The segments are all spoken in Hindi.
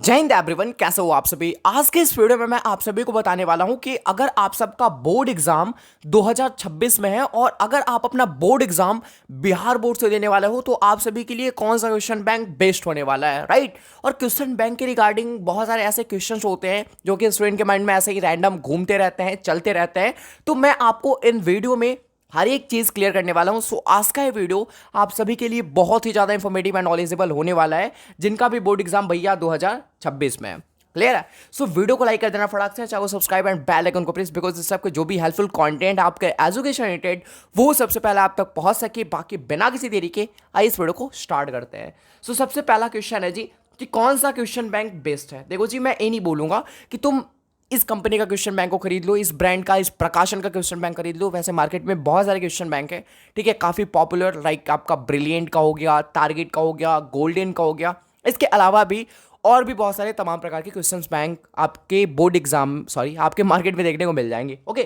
जय हिंद एवरीवन, कैसे हो आप सभी। आज के इस वीडियो में मैं आप सभी को बताने वाला हूं कि अगर आप सबका बोर्ड एग्जाम 2026 में है और अगर आप अपना बोर्ड एग्जाम बिहार बोर्ड से देने वाले हो तो आप सभी के लिए कौन सा क्वेश्चन बैंक बेस्ट होने वाला है, राइट। और क्वेश्चन बैंक के रिगार्डिंग बहुत सारे ऐसे क्वेश्चन होते हैं जो कि स्टूडेंट के माइंड में ऐसे ही रैंडम घूमते रहते हैं, चलते रहते हैं। तो मैं आपको इन वीडियो में हर एक चीज क्लियर करने वाला हूं। सो आज का ये वीडियो आप सभी के लिए बहुत ही ज्यादा इंफॉर्मेटिव एंड नॉलेजेबल होने वाला है, जिनका भी बोर्ड एग्जाम भैया 2026 में है। क्लियर है। सो वीडियो को लाइक कर देना फटाक से, चाहे सब्सक्राइब एंड बेल आइकन को प्रेस, बिकॉज इस सबके जो भी हेल्पफुल कंटेंट आपके एजुकेशन रिलेटेड वो सबसे पहले आप तक पहुंच सके। बाकी बिना किसी देरी के आइए इस वीडियो को स्टार्ट करते हैं। सो सबसे पहला क्वेश्चन है जी कि कौन सा क्वेश्चन बैंक बेस्ट है। देखो जी, मैं ये नहीं बोलूंगा कि तुम इस कंपनी का क्वेश्चन बैंक को खरीद लो, इस ब्रांड का, इस प्रकाशन का क्वेश्चन बैंक खरीद लो। वैसे मार्केट में बहुत सारे क्वेश्चन बैंक है, ठीक है, काफ़ी पॉपुलर, लाइक आपका ब्रिलियंट का हो गया, टारगेट का हो गया, गोल्डन का हो गया। इसके अलावा भी और भी बहुत सारे तमाम प्रकार के क्वेश्चन बैंक आपके बोर्ड एग्जाम आपके मार्केट में देखने को मिल जाएंगे। ओके,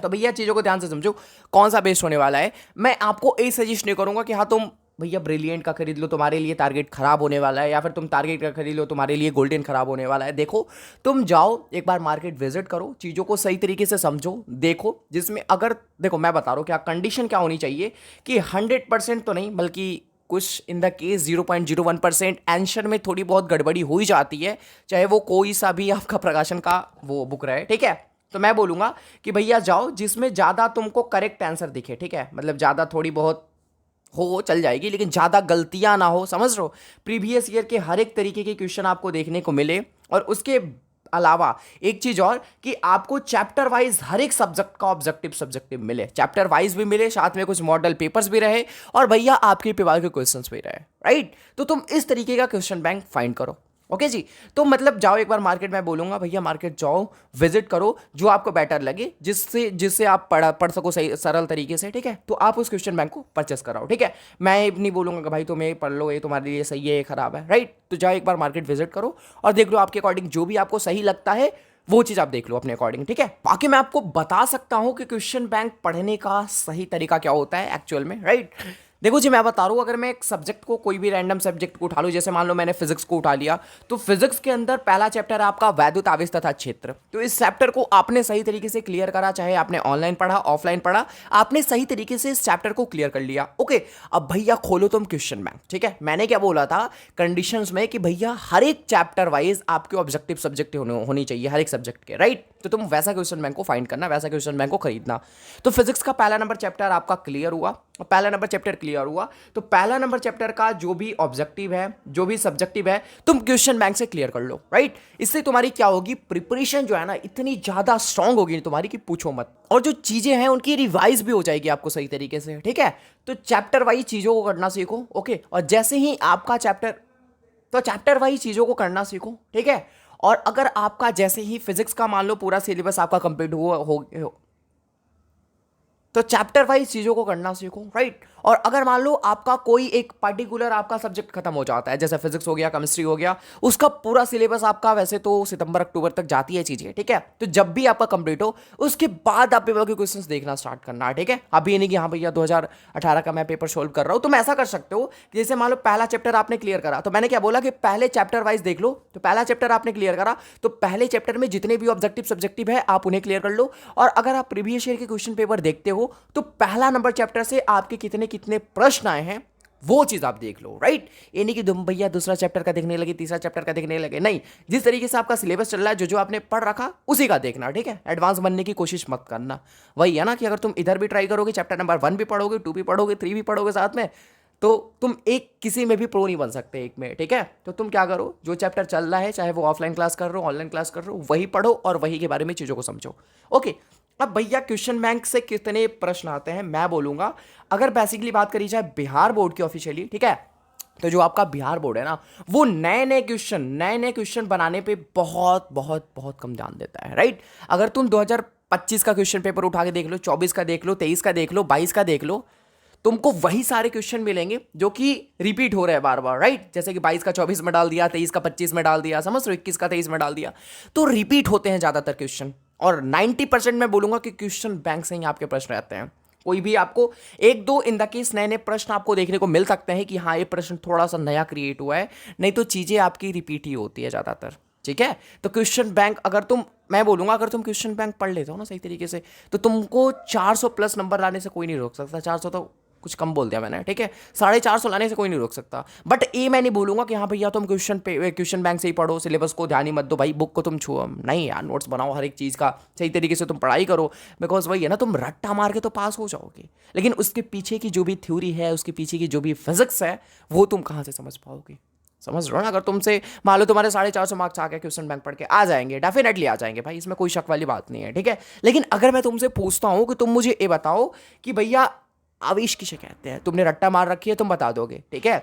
तो भैया चीज़ों को ध्यान से समझो कौन सा बेस्ट होने वाला है। मैं आपको ये सजेस्ट नहीं करूंगा कि हाँ तुम भैया ब्रिलियंट का खरीद लो, तुम्हारे लिए टारगेट खराब होने वाला है, या फिर तुम टारगेट का खरीद लो, तुम्हारे लिए गोल्डन खराब होने वाला है। देखो, तुम जाओ एक बार मार्केट विजिट करो, चीज़ों को सही तरीके से समझो, देखो जिसमें अगर देखो मैं बता रहा हूँ क्या कंडीशन क्या होनी चाहिए कि 100% तो नहीं, बल्कि कुछ इन द केस 0.01% आंसर में थोड़ी बहुत गड़बड़ी हो ही जाती है, चाहे वो कोई सा भी आपका प्रकाशन का वो बुक रहे, ठीक है। तो मैं बोलूँगा कि भैया जाओ जिसमें ज़्यादा तुमको करेक्ट आंसर दिखे, ठीक है, मतलब ज़्यादा थोड़ी बहुत हो चल जाएगी, लेकिन ज़्यादा गलतियां ना हो, समझ रहे हो। प्रीवियस ईयर के हर एक तरीके के क्वेश्चन आपको देखने को मिले, और उसके अलावा एक चीज और कि आपको चैप्टर वाइज हर एक सब्जेक्ट का ऑब्जेक्टिव मिले, चैप्टर वाइज भी मिले, साथ में कुछ मॉडल पेपर्स भी रहे, और भैया आपके पेपर के क्वेश्चंस भी रहे, राइट। तो तुम इस तरीके का क्वेश्चन बैंक फाइंड करो। ओके जी, तो मतलब जाओ एक बार मार्केट में बोलूंगा भैया मार्केट जाओ, विजिट करो, जो आपको बेटर लगे, जिससे जिससे आप पढ़ सको सही सरल तरीके से, ठीक है, तो आप उस क्वेश्चन बैंक को परचेस कराओ, ठीक है। मैं ये नहीं बोलूंगा कि भाई तुम ये पढ़ लो, ये तुम्हारे लिए सही है, ये खराब है, राइट। तो जाओ एक बार मार्केट विजिट करो और देख लो आपके अकॉर्डिंग जो भी आपको सही लगता है वो चीज़ आप देख लो अपने अकॉर्डिंग, ठीक है। बाकी मैं आपको बता सकता हूं कि क्वेश्चन बैंक पढ़ने का सही तरीका क्या होता है एक्चुअल में, राइट। देखो जी, मैं बता रहा हूँ, अगर मैं एक सब्जेक्ट को, कोई भी रैंडम सब्जेक्ट को उठा लूँ, जैसे मान लो मैंने फिजिक्स को उठा लिया, तो फिजिक्स के अंदर पहला चैप्टर है आपका वैद्युत आवेश तथा क्षेत्र। तो इस चैप्टर को आपने सही तरीके से क्लियर करा, चाहे आपने ऑनलाइन पढ़ा ऑफलाइन पढ़ा, आपने सही तरीके से इस चैप्टर को क्लियर कर लिया। ओके, अब भैया खोलो तुम क्वेश्चन बैंक, ठीक है। मैंने क्या बोला था कंडीशंस में कि भैया हर एक चैप्टर वाइज आपके ऑब्जेक्टिव सब्जेक्ट होनी चाहिए हर एक सब्जेक्ट के, राइट। तो तुम वैसा क्वेश्चन बैंक को फाइंड करना, वैसा क्वेश्चन बैंक को खरीदना। तो फिजिक्स का पहला नंबर चैप्टर आपका क्लियर हुआ, पहला नंबर चैप्टर क्लियर हुआ, तो पहला नंबर चैप्टर का जो भी ऑब्जेक्टिव है, जो भी सब्जेक्टिव है, तुम क्वेश्चन बैंक से क्लियर कर लो, राइट। इससे तुम्हारी क्या होगी, प्रिपरेशन जो है ना इतनी ज्यादा स्ट्रांग होगी तुम्हारी कि पूछो मत, और जो चीजें हैं उनकी रिवाइज भी हो जाएगी आपको सही तरीके से, ठीक है। तो चैप्टर वाइज चीजों को करना सीखो, ओके। और जैसे ही आपका चैप्टर वाइज चीजों को करना सीखो, ठीक है। और अगर आपका जैसे ही फिजिक्स का मान लो पूरा सिलेबस आपका कंप्लीट हुआ हो तो चैप्टर वाइज चीज़ों को करना सीखो, राइट। और अगर मान लो आपका कोई एक पर्टिकुलर आपका सब्जेक्ट खत्म हो जाता है, जैसे फिजिक्स हो गया, केमिस्ट्री हो गया, उसका पूरा सिलेबस आपका वैसे तो सितंबर अक्टूबर तक जाती है चीज़ें, ठीक है। तो जब भी आपका कंप्लीट हो उसके बाद आप पेपर के क्वेश्चंस देखना स्टार्ट करना है, ठीक है। अभी ये नहीं कि हाँ भैया 2018 का मैं पेपर सोल्व कर रहा हूँ। तुम ऐसा कर सकते हो कि जैसे मान लो पहला चैप्टर आपने क्लियर करा, तो मैंने क्या बोला कि पहले चैप्टर वाइज देख लो। तो पहला चैप्टर आपने क्लियर करा, तो पहले चैप्टर में जितने भी ऑब्जेक्टिव सब्जेक्टिव है आप उन्हें क्लियर कर लो। और अगर आप प्रीवियस ईयर के क्वेश्चन पेपर देखते हो तो पहला नंबर चैप्टर से आपके कितने कितने प्रश्न आए हैं वो चीज आप देख लो, राइट। ये नहीं कि तुम भैया दूसरा चैप्टर का देखने लगे, तीसरा चैप्टर का देखने लगे, नहीं। जिस तरीके से आपका सिलेबस चल रहा है, जो जो आपने पढ़ रखा उसी का देखना, ठीक है। एडवांस बनने की कोशिश मत करना। वही है ना कि अगर तुम इधर भी ट्राई करोगे, चैप्टर नंबर 1 भी पढ़ोगे, 2 भी पढ़ोगे, 3 भी पढ़ोगे साथ में, तो तुम एक किसी में भी प्रो नहीं बन सकते एक में, ठीक है। तो तुम क्या करो, जो चैप्टर चल रहा है, चाहे वो ऑफलाइन क्लास कर रहे हो, ऑनलाइन क्लास कर रहे हो, वही पढ़ो और वही के बारे में चीज़ों को समझो, ओके। अब भैया क्वेश्चन बैंक से कितने प्रश्न आते हैं, मैं बोलूंगा अगर बेसिकली बात करी जाए बिहार बोर्ड की ऑफिशियली, ठीक है, तो जो आपका बिहार बोर्ड है ना, वो नए नए क्वेश्चन बनाने पे बहुत बहुत बहुत कम ध्यान देता है, राइट। अगर तुम 2025 का क्वेश्चन पेपर उठा के देख लो, 24 का देख लो, 23 का देख लो, 22 का देख लो, तुमको वही सारे क्वेश्चन मिलेंगे जो कि रिपीट हो रहे हैं बार बार, राइट। जैसे कि 22 का 24 में डाल दिया, 23 का 25 में डाल दिया, समझ रहे हो, 21 का 23 में डाल दिया, तो रिपीट होते हैं ज्यादातर क्वेश्चन। और 90% मैं बोलूंगा कि क्वेश्चन बैंक से ही आपके प्रश्न रहते हैं, कोई भी आपको एक दो इन द केस नए नए प्रश्न आपको देखने को मिल सकते हैं कि हाँ ये प्रश्न थोड़ा सा नया क्रिएट हुआ है, नहीं तो चीजें आपकी रिपीट ही होती है ज्यादातर। ठीक है, तो क्वेश्चन बैंक अगर तुम, मैं बोलूंगा अगर तुम क्वेश्चन बैंक पढ़ लेते हो ना सही तरीके से, तो तुमको 400 प्लस नंबर लाने से कोई नहीं रोक सकता। 400 तो कुछ कम बोल दिया मैंने, ठीक है, 450 लाने से कोई नहीं रोक सकता। बट ये मैं नहीं बोलूंगा कि हाँ भैया तुम क्वेश्चन बैंक से ही पढ़ो, सिलेबस को ध्यान ही मत दो भाई, बुक को तुम छुओ नहीं यार, नोट्स बनाओ, हर एक चीज़ का सही तरीके से तुम पढ़ाई करो। बिकॉज वही है ना, तुम रट्टा मार के तो पास हो जाओगे, लेकिन उसके पीछे की जो भी थ्योरी है, उसके पीछे की जो भी फिजिक्स है, वो तुम कहाँ से समझ पाओगे। समझ रहे हो ना, अगर तुमसे मान लो तुम्हारे 450 मार्क्स आ गए क्वेश्चन बैंक पढ़ के, आ जाएंगे, डेफिनेटली आ जाएंगे भाई, इसमें कोई शक वाली बात नहीं है। ठीक है, लेकिन अगर मैं तुमसे पूछता हूं कि तुम मुझे ये बताओ कि भैया आवेश किसे कहते हैं, तुमने रट्टा मार रखी है, तुम बता दोगे। ठीक है,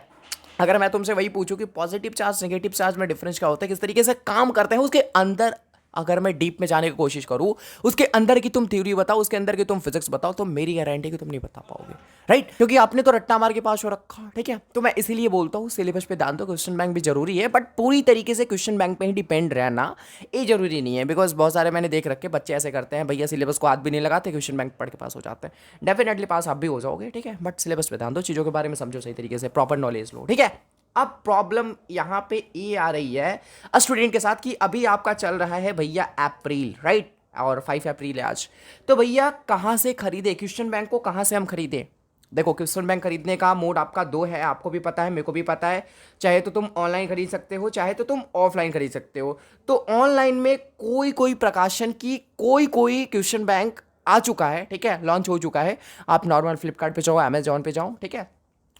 अगर मैं तुमसे वही पूछूं कि पॉजिटिव चार्ज नेगेटिव चार्ज में डिफरेंस क्या होता है, किस तरीके से काम करते हैं, उसके अंदर अगर मैं डीप में जाने की कोशिश करूं, उसके अंदर की तुम थ्योरी बताओ, उसके अंदर की तुम फिजिक्स बताओ, तो मेरी गारंटी कि तुम नहीं बता पाओगे। राइट, क्योंकि आपने तो रट्टा मार के पास हो रखा। ठीक है, तो मैं इसीलिए बोलता हूँ सिलेबस पे ध्यान दो, क्वेश्चन बैंक भी जरूरी है, बट पूरी तरीके से क्वेश्चन बैंक पे ही डिपेंड रहना ये जरूरी नहीं है। बिकॉज बहुत सारे मैंने देख रखे बच्चे ऐसे करते हैं, भैया सिलेबस को हाथ भी नहीं लगाते, क्वेश्चन बैंक पढ़ के पास हो जाते हैं। डेफिनेटली पास आप भी हो जाओगे, ठीक है, बट सिलेबस पे ध्यान दो, चीज़ों के बारे में समझो सही तरीके से, प्रॉपर नॉलेज लो। ठीक है, अब प्रॉब्लम यहां पे ये आ रही है स्टूडेंट के साथ कि अभी आपका चल रहा है भैया अप्रैल, राइट, और 5 अप्रैल है आज। तो भैया कहां से खरीदे क्वेश्चन बैंक को, कहां से हम खरीदे। देखो क्वेश्चन बैंक खरीदने का मोड आपका दो है, आपको भी पता है, मेरे को भी पता है। चाहे तो तुम ऑनलाइन खरीद सकते हो, चाहे तो तुम ऑफलाइन खरीद सकते हो। तो ऑनलाइन में कोई कोई प्रकाशन की कोई क्वेश्चन बैंक आ चुका है, ठीक है, लॉन्च हो चुका है। आप नॉर्मल फ्लिपकार्ट पे जाओ, अमेजॉन पे जाओ, ठीक है,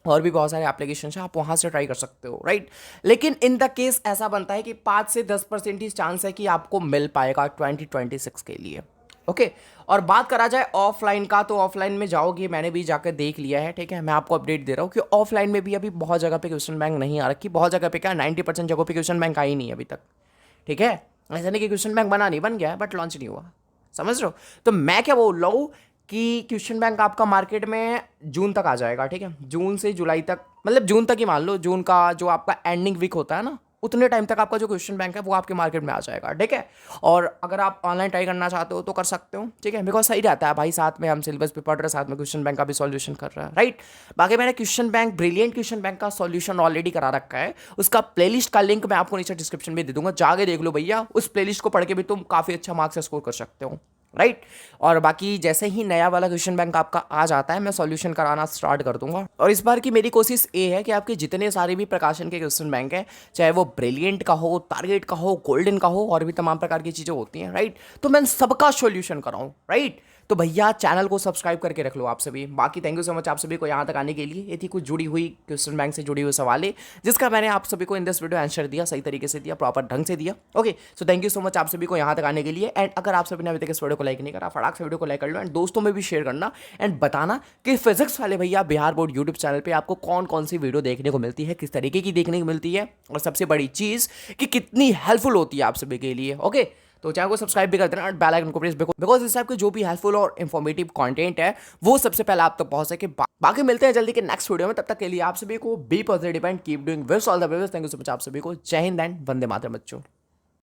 और भी बहुत सारे एप्लीकेशन है, आप वहां से ट्राई कर सकते हो। राइट, लेकिन इन द केस ऐसा बनता है कि 5 से 10% ही चांस है कि आपको मिल पाएगा 2026 के लिए। ओके, और बात करा जाए ऑफलाइन का, तो ऑफलाइन में जाओगे, मैंने भी जाकर देख लिया है। ठीक है, मैं आपको अपडेट दे रहा हूँ कि ऑफलाइन में भी अभी बहुत जगह पे क्वेश्चन बैंक नहीं आ रखी, बहुत जगह पे क्या 90% जगहों पे क्वेश्चन बैंक आई नहीं अभी तक। ठीक है, ऐसा नहीं कि क्वेश्चन बैंक बना नहीं, बन गया है, बट लॉन्च नहीं हुआ। समझ रहे हो, तो मैं क्या बोल रहा हूँ कि क्वेश्चन बैंक आपका मार्केट में जून तक आ जाएगा। ठीक है, जून से जुलाई तक, मतलब जून तक ही मान लो, जून का जो आपका एंडिंग वीक होता है ना, उतने टाइम तक आपका जो क्वेश्चन बैंक है वो आपके मार्केट में आ जाएगा। ठीक है, और अगर आप ऑनलाइन ट्राई करना चाहते हो तो कर सकते हो। ठीक है, बिकॉज सही रहता है भाई, साथ में हम सिलेबस पे पढ़ रहे, साथ में क्वेश्चन बैंक का भी सॉल्यूशन कर रहा है। राइट, बाकी मैंने question bank, brilliant question bank का सॉल्यूशन ऑलरेडी करा रखा है, उसका प्लेलिस्ट का लिंक मैं आपको नीचे डिस्क्रिप्शन में दे दूंगा, जाके देख लो भैया, उस प्लेलिस्ट को पढ़ के भी तुम काफी अच्छा मार्क्स स्कोर कर सकते हो। राइट, और बाकी जैसे ही नया वाला क्वेश्चन बैंक आपका आ जाता है, मैं सॉल्यूशन कराना स्टार्ट कर दूंगा। और इस बार की मेरी कोशिश ये है कि आपके जितने सारे भी प्रकाशन के क्वेश्चन बैंक हैं, चाहे वो ब्रिलियंट का हो, टारगेट का हो, गोल्डन का हो, और भी तमाम प्रकार की चीज़ें होती हैं, राइट, तो मैं सबका सॉल्यूशन कराऊं। राइट, तो भैया चैनल को सब्सक्राइब करके रख लो आप सभी। बाकी थैंक यू सो मच आप सभी को यहाँ तक आने के लिए। ये थी कुछ जुड़ी हुई क्वेश्चन बैंक से जुड़ी हुई सवाल, जिसका मैंने आप सभी को इन दिस वीडियो आंसर दिया, सही तरीके से दिया, प्रॉपर ढंग से दिया। Okay, so thank you so much आप सभी को यहाँ तक आने के लिए। एंड अगर आप सभी ने अभी तक इस वीडियो को लाइक नहीं करा, फटाक से वीडियो को लाइक कर लो, एंड दोस्तों में भी शेयर करना, एंड बताना कि फिजिक्स वाले भैया बिहार बोर्ड यूट्यूब चैनल पर आपको कौन कौन सी वीडियो देखने को मिलती है, किस तरीके की देखने को मिलती है, और सबसे बड़ी चीज़ कि कितनी हेल्पफुल होती है आप सभी के लिए। ओके, तो चैनल को सब्सक्राइब भी कर देना और बेल आइकन को प्रेस, बिकॉज इस टाइप के जो भी हेल्पफुल और इन्फॉर्मेटिव कंटेंट है वो सबसे पहले आप तक पहुंच सके। बाकी मिलते हैं जल्दी के नेक्स्ट वीडियो में, तब तक के लिए आप सभी को be positive and keep doing best, all the best. Thank you so much आप सभी को। जय हिंद एंड वंदे मातरम बच्चों।